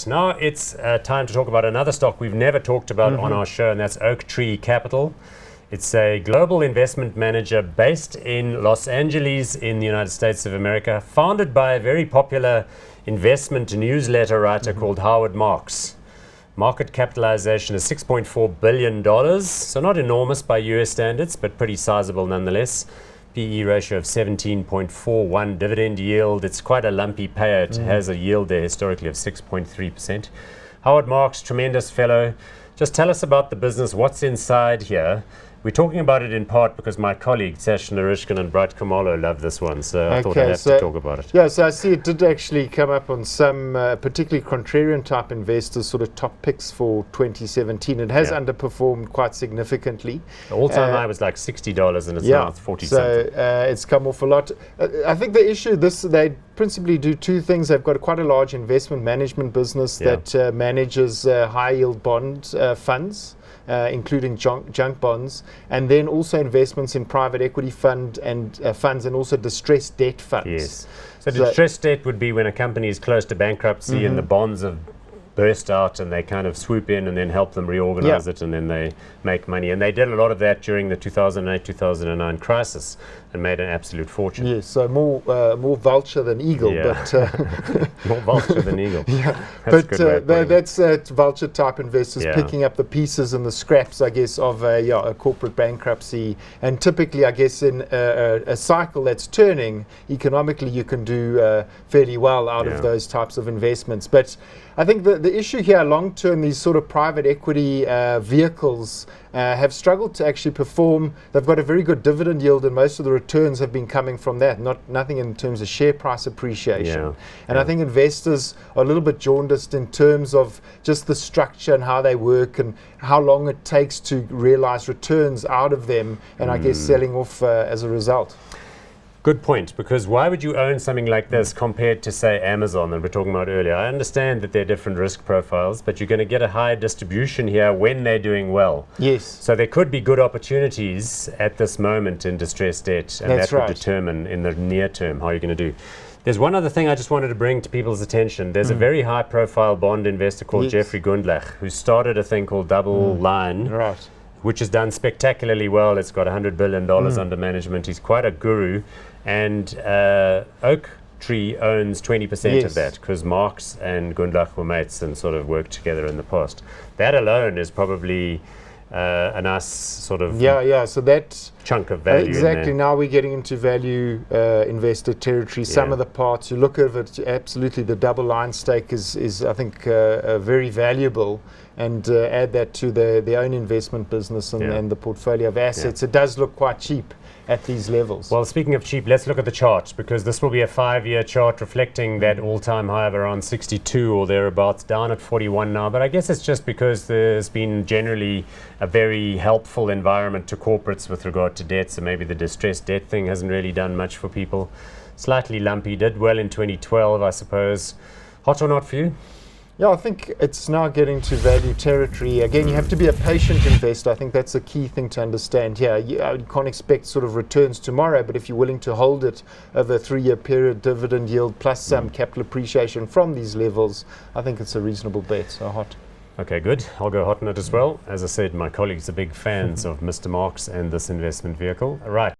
Now it's time to talk about another stock we've never talked about on our show, and that's Oaktree Capital. It's a global investment manager based in Los Angeles in the United States of America, founded by a very popular investment newsletter writer called Howard Marks. Market capitalization is $6.4 billion, so not enormous by US standards, but pretty sizable nonetheless. PE ratio of 17.41, dividend yield, it's quite a lumpy payer. It has a yield there historically of 6.3%. Howard Marks, tremendous fellow. Just tell us about the business, what's inside here. We're talking about it in part because my colleague Sash Narishkin and Bright Kamalo love this one, so I thought I'd have to talk about it. Yeah, so I see it did actually come up on some particularly contrarian type investors sort of top picks for 2017. It has underperformed quite significantly. The all-time high was like $60 and it's now 40 something. So it's come off a lot. I think the issue, they principally do two things. They've got quite a large investment management business that manages high yield bond funds. Including junk bonds, and then also investments in private equity funds and also distressed debt funds. Yes. So distressed debt would be when a company is close to bankruptcy and the bonds have burst out and they kind of swoop in and then help them reorganize it and then they make money. And they did a lot of that during the 2008-2009 crisis and made an absolute fortune. Yes, so more vulture than eagle, but more vulture than eagle. That's vulture type investors picking up the pieces and the scraps, I guess, of a corporate bankruptcy. And typically, I guess, in a cycle that's turning economically, you can do fairly well out of those types of investments. But I think the issue here, long term, these sort of private equity vehicles have struggled to actually perform. They've got a very good dividend yield, and most of the returns have been coming from that, nothing in terms of share price appreciation. I think investors are a little bit jaundiced in terms of just the structure and how they work and how long it takes to realize returns out of them, and I guess selling off as a result. Good point, because why would you own something like this compared to, say, Amazon that we're talking about earlier? I understand that they're different risk profiles, but you're going to get a higher distribution here when they're doing well. Yes. So there could be good opportunities at this moment in distressed debt, and that would determine in the near term how you're going to do. There's one other thing I just wanted to bring to people's attention. There's a very high-profile bond investor called Jeffrey Gundlach, who started a thing called Double Line. Which has done spectacularly well. It's got $100 billion under management. He's quite a guru. And Oaktree owns 20% of that because Marks and Gundlach were mates and sort of worked together in the past. That alone is probably a nice sort of so that chunk of value. Exactly. Now we're getting into value investor territory. Some of the parts, you look at it, absolutely the double line stake is I think very valuable. And add that to their own investment business and the portfolio of assets. It does look quite cheap at these levels. Well, speaking of cheap, let's look at the chart, because this will be a 5-year chart reflecting that all-time high of around 62 or thereabouts, down at 41 now. But I guess it's just because there's been generally a very helpful environment to corporates with regard to debt, so maybe the distressed debt thing hasn't really done much for people. Slightly lumpy, did well in 2012, I suppose. Hot or not for you? Yeah, I think it's now getting to value territory. Again, you have to be a patient investor. I think that's a key thing to understand here. You can't expect sort of returns tomorrow, but if you're willing to hold it over a 3-year period, dividend yield plus some capital appreciation from these levels, I think it's a reasonable bet. So hot. Okay, good. I'll go hot on it as well. As I said, my colleagues are big fans of Mr. Marks and this investment vehicle. Right.